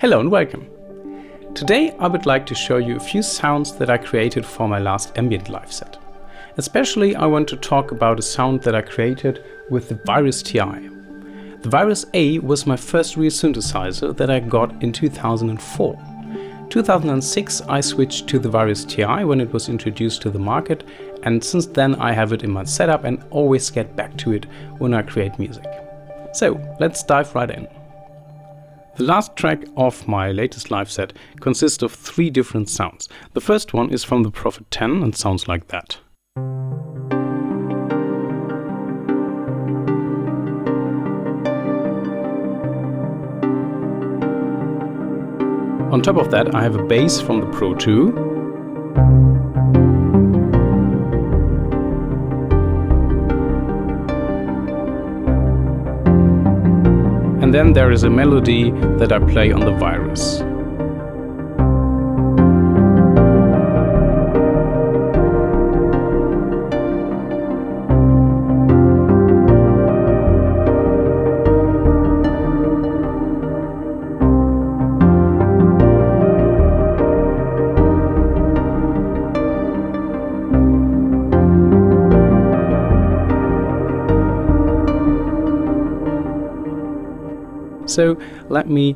Hello and welcome. Today I would like to show you a few sounds that I created for my last Ambient live set. Especially I want to talk about a sound that I created with the Virus TI. The Virus A was my first real synthesizer that I got in 2004. 2006 I switched to the Virus TI when it was introduced to the market, and since then I have it in my setup and always get back to it when I create music. So let's dive right in. The last track of my latest live set consists of 3 different sounds. The first one is from the Prophet 10 and sounds like that. On top of that I have a bass from the Pro 2. And then there is a melody that I play on the Virus. So let me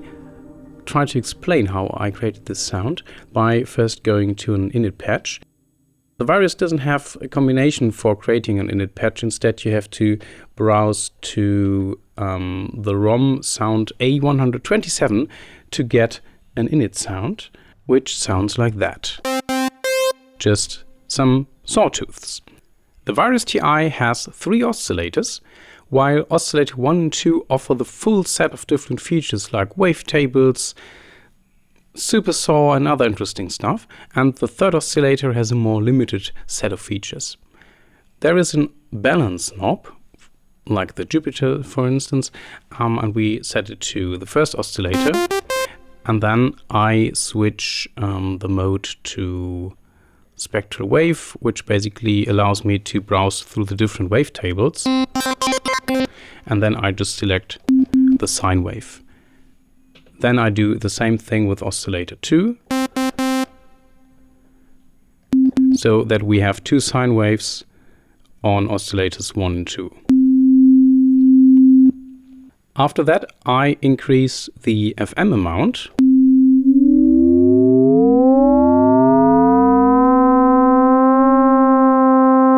try to explain how I created this sound by first going to an init patch. The Virus doesn't have a combination for creating an init patch. Instead you have to browse to the ROM sound A127 to get an init sound, which sounds like that. Just some sawtooths. The Virus TI has 3 oscillators, while oscillator 1 and 2 offer the full set of different features like wavetables, supersaw and other interesting stuff, and the third oscillator has a more limited set of features. There is a balance knob, like the Jupiter for instance, and we set it to the first oscillator, and then I switch the mode to spectral wave, which basically allows me to browse through the different wavetables. And then I just select the sine wave. Then I do the same thing with oscillator 2, so that we have 2 sine waves on oscillators 1 and 2. After that I increase the FM amount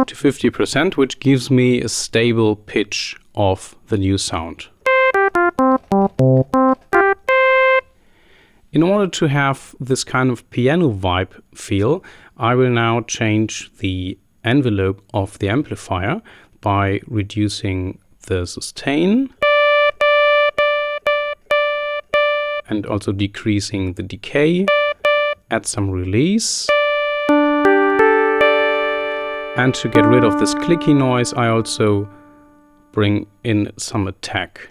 to 50%, which gives me a stable pitch of the new sound. In order to have this kind of piano vibe feel, I will now change the envelope of the amplifier by reducing the sustain and also decreasing the decay, add some release. And to get rid of this clicky noise, I also bring in some attack.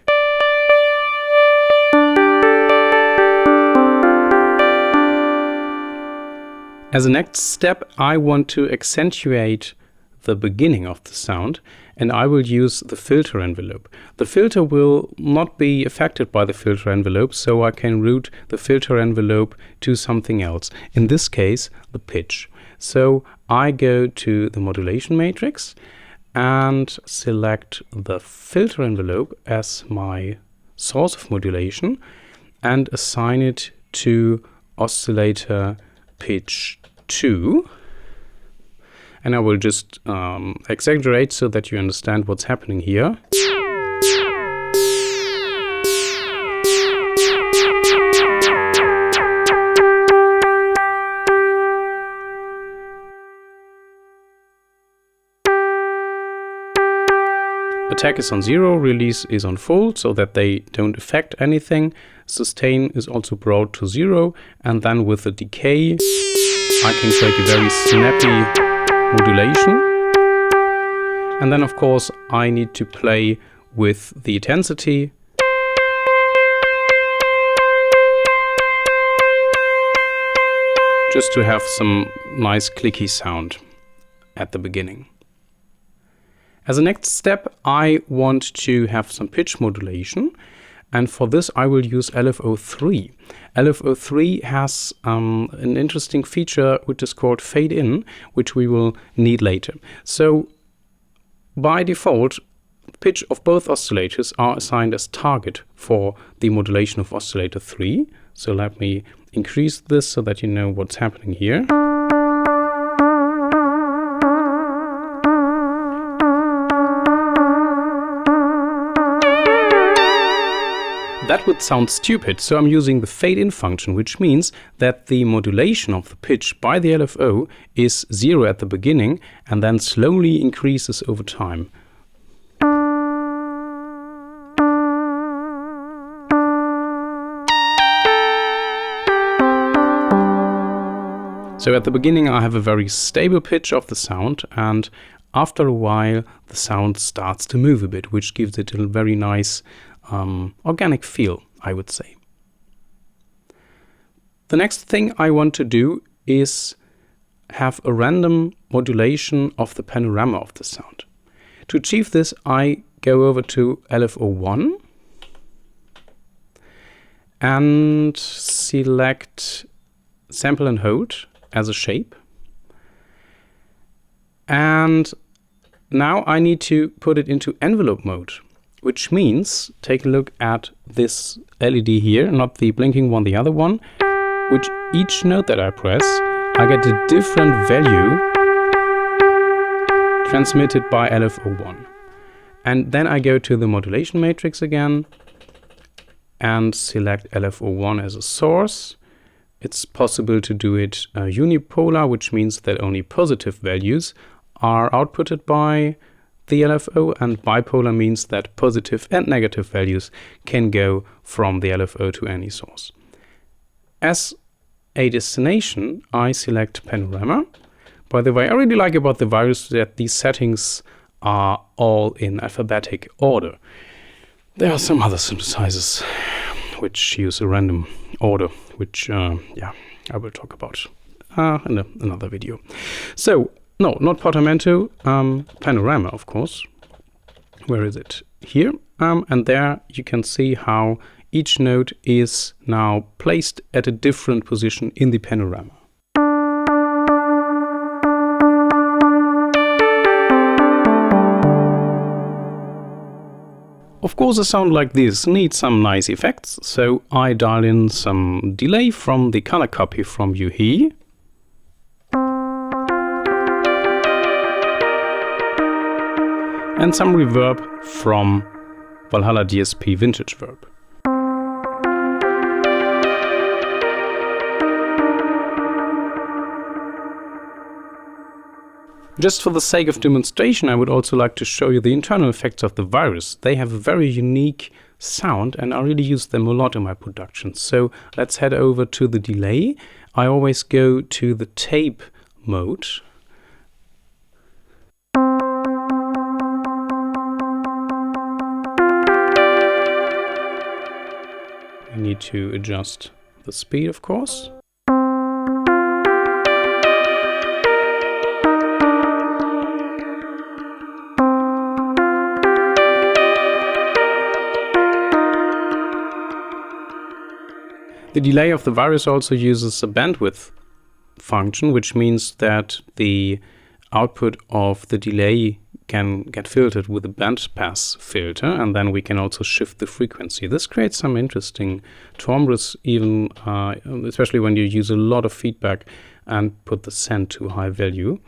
As a next step, I want to accentuate the beginning of the sound, and I will use the filter envelope. The filter will not be affected by the filter envelope, so I can route the filter envelope to something else. In this case, the pitch. So I go to the modulation matrix and select the filter envelope as my source of modulation and assign it to oscillator pitch 2. And I will just exaggerate so that you understand what's happening here. Attack is on 0, release is on full, so that they don't affect anything. Sustain is also brought to 0, and then with the decay I can create a very snappy modulation. And then of course I need to play with the intensity. Just to have some nice clicky sound at the beginning. As a next step, I want to have some pitch modulation, And for this, I will use LFO3. LFO3 has an interesting feature which is called fade in, which we will need later. So by default, pitch of both oscillators are assigned as target for the modulation of oscillator 3. So let me increase this so that you know what's happening here. That would sound stupid, so I'm using the fade-in function, which means that the modulation of the pitch by the LFO is 0 at the beginning and then slowly increases over time. So at the beginning I have a very stable pitch of the sound, and after a while the sound starts to move a bit, which gives it a very nice organic feel, I would say. The next thing I want to do is have a random modulation of the panorama of the sound. To achieve this, I go over to LFO1 and select sample and hold as a shape. And now I need to put it into envelope mode, which means, take a look at this LED here, not the blinking one, the other one, which each note that I press, I get a different value transmitted by LFO1. And then I go to the modulation matrix again and select LFO1 as a source. It's possible to do it unipolar, which means that only positive values are outputted by the LFO, and bipolar means that positive and negative values can go from the LFO to any source. As a destination, I select panorama. By the way, I really like about the Virus that these settings are all in alphabetic order. There are some other synthesizers which use a random order, which yeah, I will talk about in another video. So, no, not portamento, panorama, of course. Where is it? Here. And there you can see how each note is now placed at a different position in the panorama. Of course, a sound like this needs some nice effects, so I dial in some delay from the color copy from Yuhi. And some reverb from Valhalla DSP Vintage Verb. Just for the sake of demonstration, I would also like to show you the internal effects of the Virus. They have a very unique sound and I really use them a lot in my production. So let's head over to the delay. I always go to the tape mode. We need to adjust the speed, of course. The delay of the Virus also uses a bandwidth function, which means that the output of the delay can get filtered with a bandpass filter, and then we can also shift the frequency. This creates some interesting timbres, even especially when you use a lot of feedback and put the send to a high value.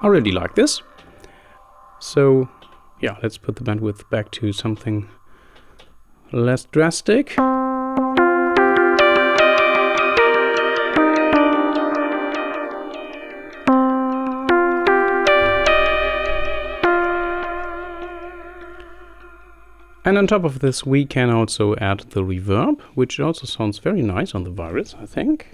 I really like this. So yeah, let's put the bandwidth back to something less drastic. And on top of this, we can also add the reverb, which also sounds very nice on the Virus, I think.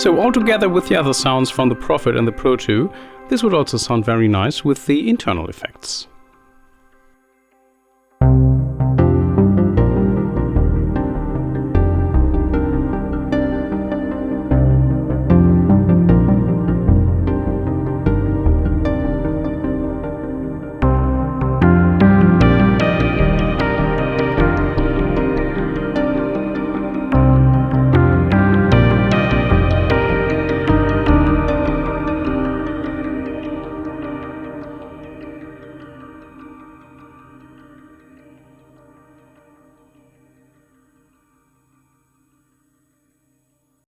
So altogether with the other sounds from the Prophet and the Pro 2, this would also sound very nice with the internal effects.